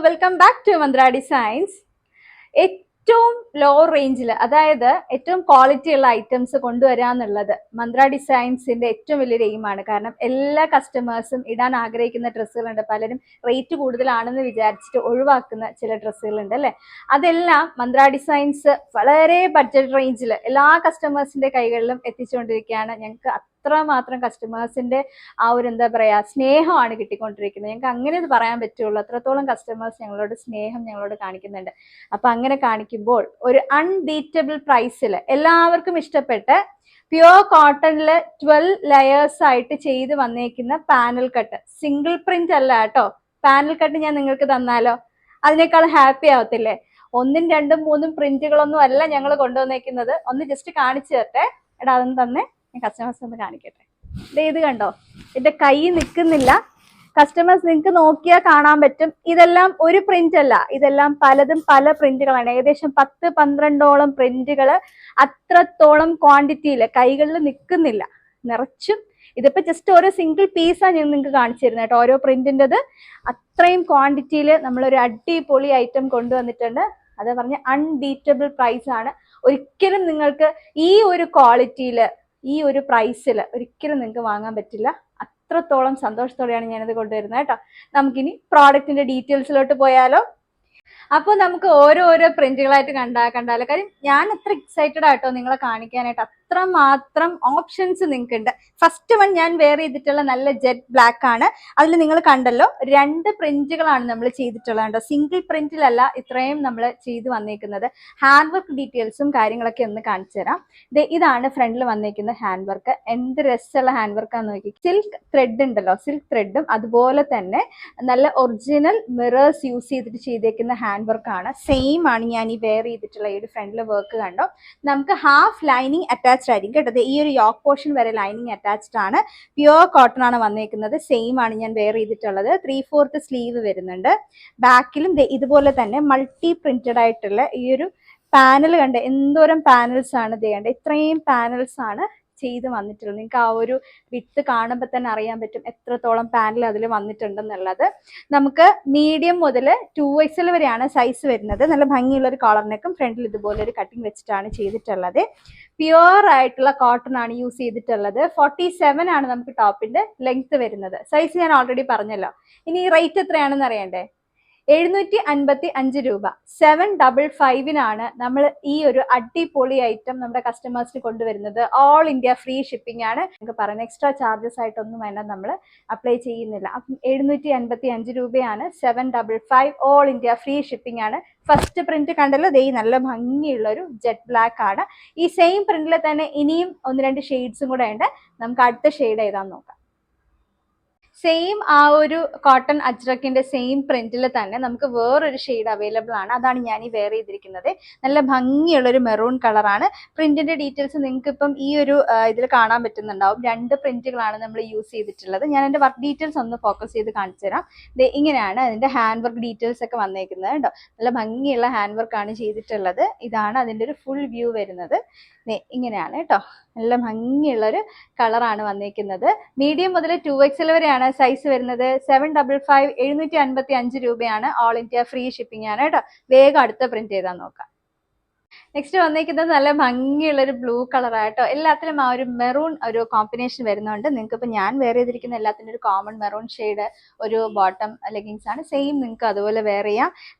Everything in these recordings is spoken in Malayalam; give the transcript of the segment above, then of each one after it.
Welcome back to Mantra designs. ഏറ്റവും ലോ റേഞ്ചിൽ, അതായത് ഏറ്റവും ക്വാളിറ്റി ഉള്ള ഐറ്റംസ് കൊണ്ടുവരിക എന്നുള്ളത് മന്ത്ര ഡിസൈൻസിന്റെ ഏറ്റവും വലിയൊരു എയിമാണ്. കാരണം എല്ലാ കസ്റ്റമേഴ്സും ഇടാൻ ആഗ്രഹിക്കുന്ന ഡ്രസ്സുകളുണ്ട്. പലരും റേറ്റ് കൂടുതലാണെന്ന് വിചാരിച്ചിട്ട് ഒഴിവാക്കുന്ന ചില ഡ്രസ്സുകളുണ്ട് അല്ലെ. അതെല്ലാം മന്ത്ര ഡിസൈൻസ് വളരെ ബഡ്ജറ്റ് റേഞ്ചിൽ എല്ലാ കസ്റ്റമേഴ്സിന്റെ കൈകളിലും എത്തിച്ചുകൊണ്ടിരിക്കുകയാണ്. ഞങ്ങൾക്ക് അത്രമാത്രം കസ്റ്റമേഴ്സിന്റെ ആ ഒരു എന്താ പറയാ സ്നേഹമാണ് കിട്ടിക്കൊണ്ടിരിക്കുന്നത്. ഞങ്ങൾക്ക് അങ്ങനെ ഇത് പറയാൻ പറ്റുള്ളൂ. അത്രത്തോളം കസ്റ്റമേഴ്സ് ഞങ്ങളോട് സ്നേഹം ഞങ്ങളോട് കാണിക്കുന്നുണ്ട്. അപ്പൊ അങ്ങനെ കാണിക്കുമ്പോൾ ഒരു അൺബീറ്റബിൾ പ്രൈസിൽ എല്ലാവർക്കും ഇഷ്ടപ്പെട്ട് പ്യുവർ കോട്ടണില് 12 ലെയേഴ്സ് ആയിട്ട് ചെയ്ത് വന്നേക്കുന്ന പാനൽ കട്ട്, സിംഗിൾ പ്രിന്റ് അല്ല കേട്ടോ. പാനൽ കട്ട് ഞാൻ നിങ്ങൾക്ക് തന്നാലോ അതിനേക്കാൾ ഹാപ്പി ആവത്തില്ലേ? 1, 2, 3 പ്രിന്റുകളൊന്നും അല്ല ഞങ്ങൾ കൊണ്ടുവന്നേക്കുന്നത്. ഒന്ന് ജസ്റ്റ് കാണിച്ചു തരട്ടെ. എടാ അതൊന്നും തന്നെ ഞാൻ കസ്റ്റമേഴ്സ് ഒന്ന് കാണിക്കട്ടെ. ഇത് കണ്ടോ, എന്റെ കൈ നിൽക്കുന്നില്ല. കസ്റ്റമേഴ്സ് നിങ്ങൾക്ക് നോക്കിയാൽ കാണാൻ പറ്റും. ഇതെല്ലാം ഒരു പ്രിന്റ് അല്ല, ഇതെല്ലാം പലതും പല പ്രിന്റുകളാണ്. ഏകദേശം 10-12ഓളം പ്രിന്റുകൾ അത്രത്തോളം ക്വാണ്ടിറ്റിയിൽ കൈകളിൽ നിൽക്കുന്നില്ല, നിറച്ചും. ഇതിപ്പോ ജസ്റ്റ് ഓരോ സിംഗിൾ പീസാണ് ഞാൻ നിങ്ങൾക്ക് കാണിച്ചു തരുന്നത് കേട്ടോ. ഓരോ പ്രിന്റിൻ്റെത് അത്രയും ക്വാണ്ടിറ്റിയിൽ നമ്മളൊരു അടിപൊളി ഐറ്റം കൊണ്ടുവന്നിട്ടുണ്ട്. അത് പറഞ്ഞ അൺബീറ്റബിൾ പ്രൈസ് ആണ്. ഒരിക്കലും നിങ്ങൾക്ക് ഈ ഒരു ക്വാളിറ്റിയിൽ ഈ ഒരു പ്രൈസിൽ ഒരിക്കലും നിങ്ങൾക്ക് വാങ്ങാൻ പറ്റില്ല. അത്രത്തോളം സന്തോഷത്തോടെയാണ് ഞാനത് കൊണ്ടുവരുന്നത് കേട്ടോ. നമുക്കിനി പ്രോഡക്റ്റിന്റെ ഡീറ്റെയിൽസിലോട്ട് പോയാലോ. അപ്പോൾ നമുക്ക് ഓരോരോ പ്രിന്റുകളായിട്ട് കണ്ടാലോ. കാര്യം ഞാൻ അത്ര എക്സൈറ്റഡ് ആയിട്ടോ നിങ്ങളെ കാണിക്കാനായിട്ട്. അത്രമാത്രം ഓപ്ഷൻസ് നിങ്ങൾക്ക് ഉണ്ട്. ഫസ്റ്റ് വൺ ഞാൻ വെയർ ചെയ്തിട്ടുള്ള നല്ല ജെറ്റ് ബ്ലാക്ക് ആണ്. അതിൽ നിങ്ങൾ കണ്ടല്ലോ 2 പ്രിന്റുകളാണ് നമ്മൾ ചെയ്തിട്ടുള്ളത് കേട്ടോ. സിംഗിൾ പ്രിന്റിലല്ല ഇത്രയും നമ്മൾ ചെയ്ത് വന്നേക്കുന്നത്. ഹാൻഡ് വർക്ക് ഡീറ്റെയിൽസും കാര്യങ്ങളൊക്കെ ഒന്ന് കാണിച്ചു തരാം. ഇതാണ് ഫ്രണ്ടിൽ വന്നേക്കുന്ന ഹാൻഡ് വർക്ക്. എന്ത് രസമുള്ള ഹാൻഡ് വർക്കാന്ന് നോക്കി. സിൽക്ക് ത്രെഡ് ഉണ്ടല്ലോ, സിൽക്ക് ത്രെഡും അതുപോലെ തന്നെ നല്ല ഒറിജിനൽ മിറേഴ്സ് യൂസ് ചെയ്തിട്ട് ചെയ്തേക്കുന്ന ഹാൻഡ് വർക്കാണ്. സെയിം ആണ് ഞാൻ ഈ വെയർ ചെയ്തിട്ടുള്ള ഈ ഒരു ഫ്രണ്ടിലെ വർക്ക് കണ്ടോ. നമുക്ക് ഹാഫ് ലൈനിങ് അറ്റാച്ച്ഡ് ആയിരിക്കും കേട്ടോ. ഈ ഒരു യോക്ക് പോർഷൻ വരെ ലൈനിങ് അറ്റാച്ച്ഡ് ആണ്. പ്യുവർ കോട്ടൺ ആണ് വന്നേക്കുന്നത്. സെയിം ആണ് ഞാൻ വെയർ ചെയ്തിട്ടുള്ളത്. 3/4 സ്ലീവ് വരുന്നുണ്ട്. ബാക്കിലും ഇതുപോലെ തന്നെ മൾട്ടി പ്രിന്റഡ് ആയിട്ടുള്ള ഈ ഒരു പാനൽ കണ്ട് എന്തോരം പാനൽസ് ആണ് ചെയ്യേണ്ടത്. ഇത്രയും പാനൽസ് ആണ് ചെയ്ത് വന്നിട്ടുള്ളത്. നിങ്ങൾക്ക് ആ ഒരു വിട്ട് കാണുമ്പോൾ തന്നെ അറിയാൻ പറ്റും എത്രത്തോളം പാനൽ അതിൽ വന്നിട്ടുണ്ടെന്നുള്ളത്. നമുക്ക് മീഡിയം മുതൽ 2XL വരെയാണ് സൈസ് വരുന്നത്. നല്ല ഭംഗിയുള്ള ഒരു കോളറിനേക്കും ഫ്രണ്ടിൽ ഇതുപോലെ ഒരു കട്ടിങ് വെച്ചിട്ടാണ് ചെയ്തിട്ടുള്ളത്. പ്യുവർ ആയിട്ടുള്ള കോട്ടൺ ആണ് യൂസ് ചെയ്തിട്ടുള്ളത്. 47 ആണ് നമുക്ക് ടോപ്പിന്റെ ലെങ്ത് വരുന്നത്. സൈസ് ഞാൻ ഓൾറെഡി പറഞ്ഞല്ലോ. ഇനി റേറ്റ് എത്രയാണെന്ന് അറിയണ്ടേ? 755 രൂപ. 755-നാണ് നമ്മൾ ഈ ഒരു അടിപൊളി ഐറ്റം നമ്മുടെ കസ്റ്റമേഴ്സിന് കൊണ്ടുവരുന്നത്. ഓൾ ഇന്ത്യ ഫ്രീ ഷിപ്പിംഗ് ആണ്. നമുക്ക് പറയുന്ന എക്സ്ട്രാ ചാർജസ് ആയിട്ടൊന്നും വേണ്ട, നമ്മൾ അപ്ലൈ ചെയ്യുന്നില്ല. അപ്പം 755 രൂപയാണ്. 755 ഓൾ ഇന്ത്യ ഫ്രീ ഷിപ്പിംഗ് ആണ്. ഫസ്റ്റ് പ്രിന്റ് കണ്ടല്ലോ, നല്ല ഭംഗിയുള്ള ഒരു ജെറ്റ് ബ്ലാക്ക് ആണ്. ഈ സെയിം പ്രിന്റിൽ തന്നെ ഇനിയും 1-2 ഷെയ്ഡ്സും കൂടെ ഉണ്ട്. നമുക്ക് അടുത്ത ഷെയ്ഡ് ഏതാന്ന് നോക്കാം. സെയിം ആ ഒരു കോട്ടൺ അജ്രക്കിന്റെ സെയിം പ്രിന്റിൽ തന്നെ നമുക്ക് വേറൊരു ഷെയ്ഡ് അവൈലബിൾ ആണ്. അതാണ് ഞാൻ ഈ വെയർ ചെയ്തിരിക്കുന്നത്. നല്ല ഭംഗിയുള്ള ഒരു മെറൂൺ കളറാണ്. പ്രിന്റിന്റെ ഡീറ്റെയിൽസ് നിങ്ങൾക്ക് ഇപ്പം ഈ ഒരു ഇതിൽ കാണാൻ പറ്റുന്നുണ്ടാവും. 2 പ്രിന്റുകളാണ് നമ്മൾ യൂസ് ചെയ്തിട്ടുള്ളത്. ഞാൻ എൻ്റെ വർക്ക് ഡീറ്റെയിൽസ് ഒന്ന് ഫോക്കസ് ചെയ്ത് കാണിച്ചു തരാം. ഇങ്ങനെയാണ് അതിന്റെ ഹാൻഡ് വർക്ക് ഡീറ്റെയിൽസ് ഒക്കെ വന്നേക്കുന്നത് കേട്ടോ. നല്ല ഭംഗിയുള്ള ഹാൻഡ് വർക്ക് ആണ് ചെയ്തിട്ടുള്ളത്. ഇതാണ് അതിന്റെ ഒരു ഫുൾ വ്യൂ വരുന്നത്. ഇങ്ങനെയാണ് കേട്ടോ. നല്ല ഭംഗിയുള്ളൊരു കളറാണ് വന്നേക്കുന്നത്. മീഡിയം മുതൽ 2XL വരെയാണ് സൈസ് വരുന്നത്. 755 755 രൂപയാണ്. ഓൾ ഇന്ത്യ ഫ്രീ ഷിപ്പിംഗ് ആണ് കേട്ടോ. വേഗം അടുത്ത പ്രിന്റ് ചെയ്താൽ നോക്കാം. നെക്സ്റ്റ് വന്നേക്കുന്നത് നല്ല ഭംഗിയുള്ള ഒരു ബ്ലൂ കളറാട്ടോ. എല്ലാത്തിലും ആ ഒരു മെറൂൺ ഒരു കോമ്പിനേഷൻ വരുന്നുണ്ട്. നിങ്ങൾക്ക് ഇപ്പൊ ഞാൻ വെയർ ചെയ്തിരിക്കുന്ന എല്ലാത്തിനും ഒരു കോമൺ മെറൂൺ ഷെയ്ഡ് ഒരു ബോട്ടം ലെഗിങ്സ് ആണ്. സെയിം നിങ്ങൾക്ക് അതുപോലെ വെയർ ചെയ്യാം.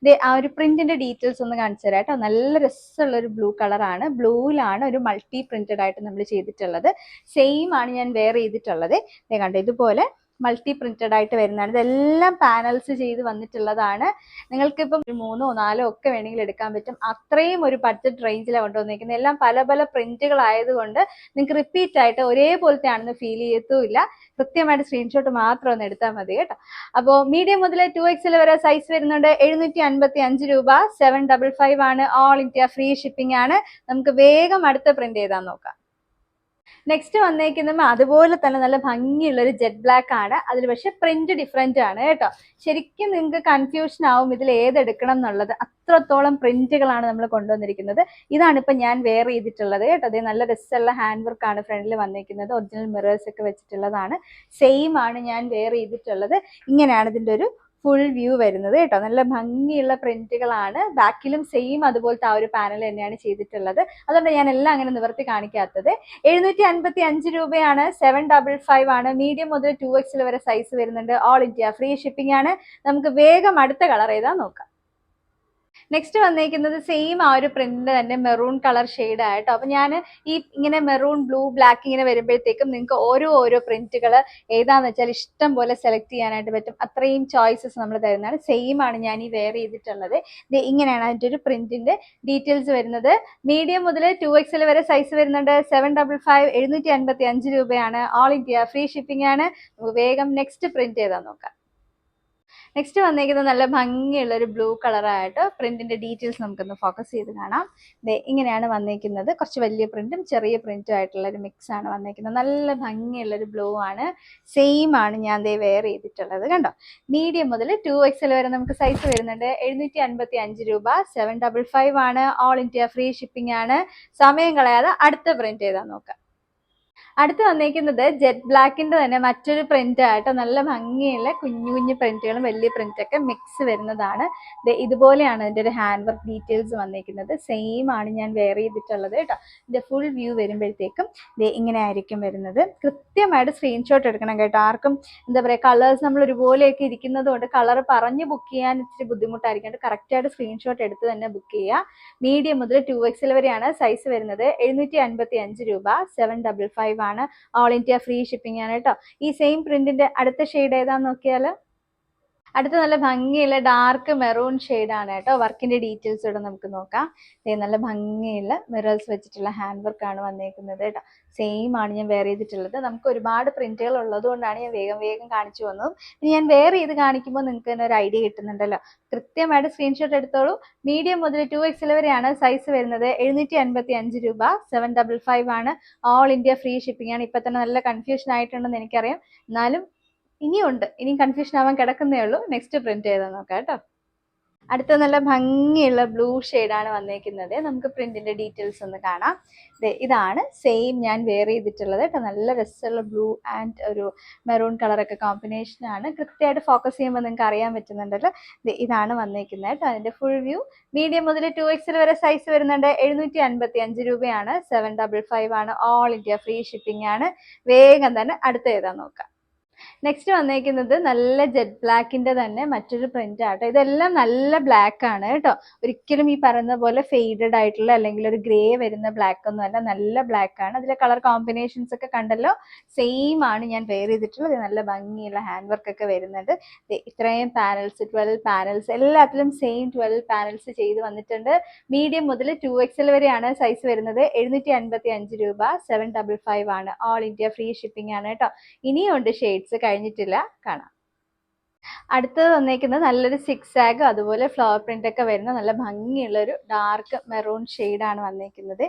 ആ ഒരു പ്രിന്റിന്റെ ഡീറ്റെയിൽസ് ഒന്ന് കാണിച്ചു തരാം കേട്ടോ. നല്ല രസമുള്ള ഒരു ബ്ലൂ കളറാണ്. ബ്ലൂവിലാണ് ഒരു മൾട്ടി പ്രിന്റഡ് ആയിട്ട് നമ്മൾ ചെയ്തിട്ടുള്ളത്. സെയിം ആണ് ഞാൻ വെയർ ചെയ്തിട്ടുള്ളത്. കണ്ടോ, ഇതുപോലെ മൾട്ടി പ്രിന്റഡ് ആയിട്ട് വരുന്നതാണ്. ഇതെല്ലാം പാനൽസ് ചെയ്ത് വന്നിട്ടുള്ളതാണ്. നിങ്ങൾക്കിപ്പം 3-4 ഒക്കെ വേണമെങ്കിൽ എടുക്കാൻ പറ്റും. അത്രയും ഒരു ബഡ്ജറ്റ് റേഞ്ചിലാണ് കൊണ്ടുവന്നിരിക്കുന്നത്. എല്ലാം പല പല പ്രിന്റുകൾ ആയതുകൊണ്ട് നിങ്ങൾക്ക് റിപ്പീറ്റ് ആയിട്ട് ഒരേപോലത്തെ ആണെന്ന് ഫീൽ ചെയ്യത്തുമില്ല. കൃത്യമായിട്ട് സ്ക്രീൻഷോട്ട് മാത്രം ഒന്ന് എടുത്താൽ മതി കേട്ടോ. അപ്പോൾ മീഡിയം മുതൽ 2XL വരെ സൈസ് വരുന്നുണ്ട്. 755 രൂപ. 755 ആണ്. ഓൾ ഇന്ത്യ ഫ്രീ ഷിപ്പിംഗ് ആണ്. നമുക്ക് വേഗം അടുത്ത പ്രിന്റ് ചെയ്താൽ നോക്കാം. നെക്സ്റ്റ് വന്നേക്കുന്നത് അതുപോലെ തന്നെ നല്ല ഭംഗിയുള്ള ഒരു ജെറ്റ് ബ്ലാക്ക് ആണ്. അതിൽ പക്ഷെ പ്രിന്റ് ഡിഫറെന്റ് ആണ് കേട്ടോ. ശരിക്കും നിങ്ങൾക്ക് കൺഫ്യൂഷൻ ആവും ഇതിൽ ഏതെടുക്കണം എന്നുള്ളത്. അത്രത്തോളം പ്രിന്റുകളാണ് നമ്മൾ കൊണ്ടുവന്നിരിക്കുന്നത്. ഇതാണ് ഇപ്പൊ ഞാൻ വെയർ ചെയ്തിട്ടുള്ളത് കേട്ടോ. അതേ നല്ല രസമുള്ള ഹാൻഡ് വർക്ക് ആണ് ഫ്രണ്ടിൽ വന്നിരിക്കുന്നത്. ഒറിജിനൽ മിറേഴ്സ് ഒക്കെ വെച്ചിട്ടുള്ളതാണ്. സെയിം ആണ് ഞാൻ വെയർ ചെയ്തിട്ടുള്ളത്. ഇങ്ങനെയാണ് ഇതിന്റെ ഒരു ഫുൾ വ്യൂ വരുന്നത് കേട്ടോ. നല്ല ഭംഗിയുള്ള പ്രിന്റുകളാണ്. ബാക്കിലും സെയിം അതുപോലത്തെ ആ ഒരു പാനൽ തന്നെയാണ് ചെയ്തിട്ടുള്ളത്. അതുകൊണ്ട് ഞാൻ എല്ലാം അങ്ങനെ നിവർത്തി കാണിക്കാത്തത്. 755 രൂപയാണ്. 755 ആണ്. മീഡിയം മുതൽ 2XL വരെ സൈസ് വരുന്നുണ്ട്. ഓൾ ഇന്ത്യ ഫ്രീ ഷിപ്പിംഗ് ആണ്. നമുക്ക് വേഗം അടുത്ത കളർ ഏതാ നോക്കാം. നെക്സ്റ്റ് വന്നേക്കുന്നത് സെയിം ആ ഒരു പ്രിന്റിന്റെ തന്നെ മെറൂൺ കളർ ഷെയ്ഡ് ആയിട്ടോ. അപ്പൊ ഞാൻ ഈ ഇങ്ങനെ മെറൂൺ, ബ്ലൂ, ബ്ലാക്ക് ഇങ്ങനെ വരുമ്പോഴത്തേക്കും നിങ്ങൾക്ക് ഓരോ പ്രിന്റുകൾ ഏതാന്ന് വെച്ചാൽ ഇഷ്ടം പോലെ സെലക്ട് ചെയ്യാനായിട്ട് പറ്റും. അത്രയും ചോയ്സസ് നമ്മൾ തരുന്നതാണ്. സെയിം ആണ് ഞാൻ ഈ വെയർ ചെയ്തിട്ടുള്ളത്. ഇങ്ങനെയാണ് അതിന്റെ ഒരു പ്രിന്റിന്റെ ഡീറ്റെയിൽസ് വരുന്നത്. മീഡിയം മുതൽ 2XL വരെ സൈസ് വരുന്നുണ്ട്. 755 755 രൂപയാണ്. ഓൾ ഇന്ത്യ ഫ്രീ ഷിപ്പിംഗ് ആണ്. നമുക്ക് വേഗം നെക്സ്റ്റ് പ്രിന്റ് ഏതാ നോക്കാം. നെക്സ്റ്റ് വന്നേക്കുന്നത് നല്ല ഭംഗിയുള്ള ഒരു ബ്ലൂ കളറായിട്ട് പ്രിന്റിന്റെ ഡീറ്റെയിൽസ് നമുക്കൊന്ന് ഫോക്കസ് ചെയ്ത് കാണാം. ഇങ്ങനെയാണ് വന്നേക്കുന്നത്. കുറച്ച് വലിയ പ്രിന്റും ചെറിയ പ്രിന്റും ആയിട്ടുള്ള ഒരു മിക്സ് ആണ് വന്നേക്കുന്നത്. നല്ല ഭംഗിയുള്ള ഒരു ബ്ലൂ ആണ്. സെയിം ആണ് ഞാൻ വെയർ ചെയ്തിട്ടുള്ളത്. കണ്ടോ, മീഡിയം മുതൽ 2XL വരെ നമുക്ക് സൈസ് വരുന്നുണ്ട്. 755 രൂപ. 755 ആണ്. ഓൾ ഇന്ത്യ ഫ്രീ ഷിപ്പിംഗ് ആണ്. സമയം കളയാതെ അടുത്ത പ്രിന്റ് ഏതാ നോക്കാം. അടുത്ത് വന്നേക്കുന്നത് ജെറ്റ് ബ്ലാക്കിന്റെ തന്നെ മറ്റൊരു പ്രിന്റ് ആയിട്ട് നല്ല ഭംഗിയുള്ള കുഞ്ഞു കുഞ്ഞു പ്രിന്റുകളും വലിയ പ്രിന്റൊക്കെ മിക്സ് വരുന്നതാണ്. ഇതുപോലെയാണ് ഇതിന്റെ ഒരു ഹാൻഡ് വർക്ക് ഡീറ്റെയിൽസ് വന്നേക്കുന്നത്. സെയിം ആണ് ഞാൻ വെയർ ചെയ്തിട്ടുള്ളത് കേട്ടോ. ഇതിന്റെ ഫുൾ വ്യൂ വരുമ്പോഴത്തേക്കും ഇങ്ങനെ ആയിരിക്കും വരുന്നത്. കൃത്യമായിട്ട് സ്ക്രീൻഷോട്ട് എടുക്കണം കേട്ടോ. ആർക്കും എന്താ പറയുക, കളേഴ്സ് നമ്മൾ ഒരുപോലെയൊക്കെ ഇരിക്കുന്നത് കൊണ്ട് കളർ പറഞ്ഞ് ബുക്ക് ചെയ്യാൻ ഇച്ചിരി ബുദ്ധിമുട്ടായിരിക്കും. കറക്റ്റായിട്ട് സ്ക്രീൻഷോട്ട് എടുത്ത് തന്നെ ബുക്ക് ചെയ്യുക. മീഡിയം മുതൽ 2XL വരെയാണ് സൈസ് വരുന്നത്. 755 രൂപ. 755 ആണ്. ഓൾ ഇന്ത്യ ഫ്രീ ഷിപ്പിംഗ് ആണ് കേട്ടോ. ഈ സെയിം പ്രിന്റിന്റെ അടുത്ത ഷെയ്ഡ് ഏതാന്ന് നോക്കിയാല് അടുത്ത നല്ല ഭംഗിയുള്ള ഡാർക്ക് മെറൂൺ ആണ് കേട്ടോ. വർക്കിന്റെ ഡീറ്റെയിൽസ് ഇവിടെ നമുക്ക് നോക്കാം. നല്ല ഭംഗിയുള്ള മിറേഴ്സ് വെച്ചിട്ടുള്ള ഹാൻഡ് വർക്ക് ആണ് വന്നേക്കുന്നത് കേട്ടോ. സെയിം ആണ് ഞാൻ വെയർ ചെയ്തിട്ടുള്ളത്. നമുക്ക് ഒരുപാട് പ്രിന്റുകൾ ഉള്ളത് കൊണ്ടാണ് ഞാൻ വേഗം കാണിച്ചു വന്നതും. ഇനി ഞാൻ വെയർ ചെയ്ത് കാണിക്കുമ്പോൾ നിങ്ങൾക്ക് തന്നെ ഒരു ഐഡിയ കിട്ടുന്നുണ്ടല്ലോ. കൃത്യമായിട്ട് സ്ക്രീൻഷോട്ട് എടുത്തോളൂ. മീഡിയം മുതൽ 2XL വരെയാണ് സൈസ് വരുന്നത്. 755 രൂപ. 755 ആണ്. ഓൾ ഇന്ത്യ ഫ്രീ ഷിപ്പിംഗ് ആണ്. ഇപ്പൊ തന്നെ നല്ല കൺഫ്യൂഷൻ ആയിട്ടുണ്ടെന്ന് എനിക്കറിയാം. എന്നാലും ഇനിയും കൺഫ്യൂഷൻ ആവാൻ കിടക്കുന്നേ ഉള്ളൂ. നെക്സ്റ്റ് പ്രിന്റ് ചെയ്താൽ നോക്കാം കേട്ടോ. അടുത്ത നല്ല ഭംഗിയുള്ള ബ്ലൂ ആണ് വന്നേക്കുന്നത്. നമുക്ക് പ്രിന്റിന്റെ ഡീറ്റെയിൽസ് ഒന്ന് കാണാം. ഇതാണ് സെയിം ഞാൻ വെയർ ചെയ്തിട്ടുള്ളത് കേട്ടോ. നല്ല രസമുള്ള ബ്ലൂ ആൻഡ് ഒരു മെറൂൺ കളറൊക്കെ കോമ്പിനേഷൻ ആണ്. കൃത്യമായിട്ട് ഫോക്കസ് ചെയ്യുമ്പോൾ നിങ്ങൾക്ക് അറിയാൻ പറ്റുന്നുണ്ടല്ലോ. ഇതാണ് വന്നേക്കുന്നത് കേട്ടോ. അതിന്റെ ഫുൾ വ്യൂ. മീഡിയം മുതൽ 2XL വരെ സൈസ് വരുന്നുണ്ട്. 755 രൂപയാണ്. 755 ആണ്. ഓൾ ഇന്ത്യ ഫ്രീ ഷിപ്പിംഗ് ആണ്. വേഗം തന്നെ അടുത്ത ഏതാ നോക്കാം. നെക്സ്റ്റ് വന്നേക്കുന്നത് നല്ല ജെറ്റ് ബ്ലാക്കിന്റെ തന്നെ മറ്റൊരു പ്രിന്റ് ആട്ടോ. ഇതെല്ലാം നല്ല ബ്ലാക്ക് ആണ് കേട്ടോ. ഒരിക്കലും ഈ പറയുന്ന പോലെ ഫെയ്ഡഡ് ആയിട്ടുള്ള അല്ലെങ്കിൽ ഒരു ഗ്രേ വരുന്ന ബ്ലാക്ക് ഒന്നും അല്ല. നല്ല ബ്ലാക്ക് ആണ്. അതിലെ കളർ കോമ്പിനേഷൻസ് ഒക്കെ കണ്ടല്ലോ. സെയിം ആണ് ഞാൻ വെയർ ചെയ്തിട്ടുള്ളത്. നല്ല ഭംഗിയുള്ള ഹാൻഡ് വർക്ക് ഒക്കെ വരുന്നുണ്ട്. ഇത്രയും പാനൽസ്, 12 പാനൽസ്, എല്ലാത്തിലും സെയിം 12 പാനൽസ് ചെയ്ത് വന്നിട്ടുണ്ട്. മീഡിയം മുതൽ 2XL വരെയാണ് സൈസ് വരുന്നത്. 755 രൂപ. 755 ആണ്. ഓൾ ഇന്ത്യ ഫ്രീ ഷിപ്പിംഗ് ആണ് കേട്ടോ. ഇനിയും ഉണ്ട് ഷെയ്ഡ്സ്, കഴിഞ്ഞിട്ടില്ല, കാണാം. അടുത്തത് വന്നേക്കുന്നത് നല്ലൊരു സിക്സാഗ് അതുപോലെ ഫ്ലവർ പ്രിന്റ് ഒക്കെ വരുന്ന നല്ല ഭംഗിയുള്ള ഒരു ഡാർക്ക് മെറൂൺ ആണ് വന്നേക്കുന്നത്.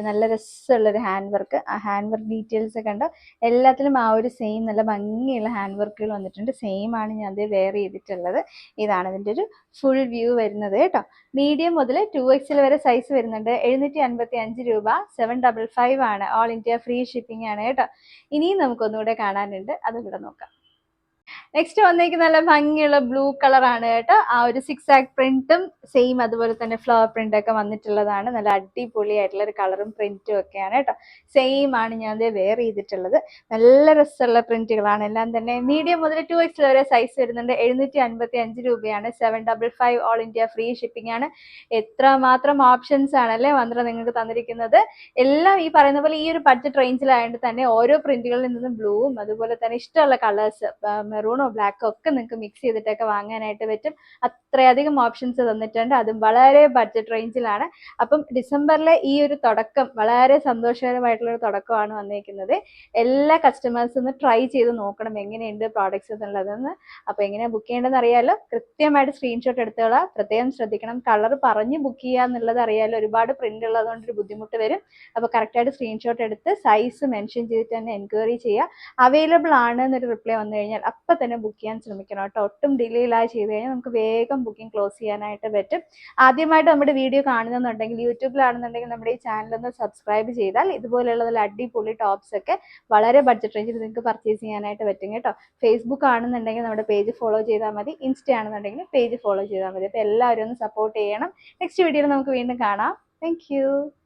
നല്ല രസമുള്ളൊരു ഹാൻഡ് വർക്ക്. ആ ഹാൻഡ് വർക്ക് ഡീറ്റെയിൽസ് ഒക്കെ ഉണ്ടോ. എല്ലാത്തിലും ആ ഒരു സെയിം നല്ല ഭംഗിയുള്ള ഹാൻഡ് വർക്കുകൾ വന്നിട്ടുണ്ട്. സെയിം ആണ് ഞാൻ അത് വെയർ ചെയ്തിട്ടുള്ളത്. ഇതാണ് ഇതിൻ്റെ ഒരു ഫുൾ വ്യൂ വരുന്നത് കേട്ടോ. മീഡിയം മുതൽ 2XL വരെ സൈസ് വരുന്നുണ്ട്. 755 രൂപ. 755 ആണ്. ഓൾ ഇന്ത്യ ഫ്രീ ഷിപ്പിംഗ് ആണ് കേട്ടോ. ഇനിയും നമുക്കൊന്നുകൂടെ കാണാനുണ്ട്, അതുകൂടെ നോക്കാം. നെക്സ്റ്റ് വന്നേക്കുന്ന നല്ല ഭംഗിയുള്ള ബ്ലൂ കളറാണ് കേട്ടോ. ആ ഒരു സിക്സാക് പ്രിന്റും സെയിം അതുപോലെ തന്നെ ഫ്ലവർ പ്രിന്റ് ഒക്കെ വന്നിട്ടുള്ളതാണ്. നല്ല അടിപൊളിയായിട്ടുള്ള ഒരു കളറും പ്രിന്റും ഒക്കെയാണ് കേട്ടോ. സെയിം ആണ് ഞാൻ വെയർ ചെയ്തിട്ടുള്ളത്. നല്ല രസമുള്ള പ്രിന്റുകളാണ് എല്ലാം തന്നെ. മീഡിയം മുതൽ 2XL വരെ സൈസ് വരുന്നുണ്ട്. 755 രൂപയാണ്. 755 ഓൾ ഇന്ത്യ ഫ്രീ ഷിപ്പിംഗ് ആണ്. എത്രമാത്രം ഓപ്ഷൻസ് ആണല്ലേ മന്ത്ര നിങ്ങൾക്ക് തന്നിരിക്കുന്നത്. എല്ലാം ഈ പറയുന്ന പോലെ ഈ ഒരു ബഡ്ജറ്റ് റേഞ്ചിലായതുകൊണ്ട് തന്നെ ഓരോ പ്രിന്റുകളിൽ നിന്നും ബ്ലൂവും അതുപോലെ തന്നെ ഇഷ്ടമുള്ള കളേഴ്സ് മെറൂണോ ബ്ലാക്കോ ഒക്കെ നിങ്ങൾക്ക് മിക്സ് ചെയ്തിട്ടൊക്കെ വാങ്ങാനായിട്ട് പറ്റും. അത്രയധികം ഓപ്ഷൻസ് തന്നിട്ടുണ്ട്. അതും വളരെ ബഡ്ജറ്റ് റേഞ്ചിലാണ്. അപ്പം ഡിസംബറിലെ ഈ ഒരു തുടക്കം വളരെ സന്തോഷകരമായിട്ടുള്ള ഒരു തുടക്കമാണ് വന്നിരിക്കുന്നത്. എല്ലാ കസ്റ്റമേഴ്സും ഒന്ന് ട്രൈ ചെയ്ത് നോക്കണം എങ്ങനെയുണ്ട് പ്രോഡക്ട്സ് എന്നുള്ളതെന്ന്. അപ്പോൾ എങ്ങനെയാണ് ബുക്ക് ചെയ്യേണ്ടതെന്ന് അറിയാലോ. കൃത്യമായിട്ട് സ്ക്രീൻഷോട്ട് എടുത്തോളാം. പ്രത്യേകം ശ്രദ്ധിക്കണം. കളർ പറഞ്ഞ് ബുക്ക് ചെയ്യുക എന്നുള്ളത് അറിയാലോ. ഒരുപാട് പ്രിന്റ് ഉള്ളതുകൊണ്ട് ഒരു ബുദ്ധിമുട്ട് വരും. അപ്പോൾ കറക്റ്റായിട്ട് സ്ക്രീൻഷോട്ട് എടുത്ത് സൈസ് മെൻഷൻ ചെയ്തിട്ട് തന്നെ എൻക്വയറി ചെയ്യുക. അവൈലബിൾ ആണ് എന്നൊരു റിപ്ലൈ വന്നു കഴിഞ്ഞാൽ അപ്പം ഇപ്പം തന്നെ ബുക്ക് ചെയ്യാൻ ശ്രമിക്കണം കേട്ടോ. ഒട്ടും ഡിലേ ഇല്ലാതെ ചെയ്ത് കഴിഞ്ഞാൽ നമുക്ക് വേഗം ബുക്കിംഗ് ക്ലോസ് ചെയ്യാനായിട്ട് പറ്റും. ആദ്യമായിട്ട് നമ്മുടെ വീഡിയോ കാണുന്നുണ്ടെങ്കിൽ, യൂട്യൂബിലാണെന്നുണ്ടെങ്കിൽ നമ്മുടെ ഈ ചാനൽ ഒന്ന് സബ്സ്ക്രൈബ് ചെയ്താൽ ഇതുപോലെയുള്ള അടിപൊളി ടോപ്സ് ഒക്കെ വളരെ ബഡ്ജറ്റ് റേഞ്ചിൽ നിങ്ങൾക്ക് പർച്ചേസ് ചെയ്യാനായിട്ട് പറ്റും കേട്ടോ. ഫേസ്ബുക്ക് ആണെന്നുണ്ടെങ്കിൽ നമ്മുടെ പേജ് ഫോളോ ചെയ്താൽ മതി, ഇൻസ്റ്റ ആണെന്നുണ്ടെങ്കിൽ പേജ് ഫോളോ ചെയ്താൽ മതി. അപ്പോൾ എല്ലാവരും ഒന്ന് സപ്പോർട്ട് ചെയ്യണം. നെക്സ്റ്റ് വീഡിയോയിൽ നമുക്ക് വീണ്ടും കാണാം. താങ്ക്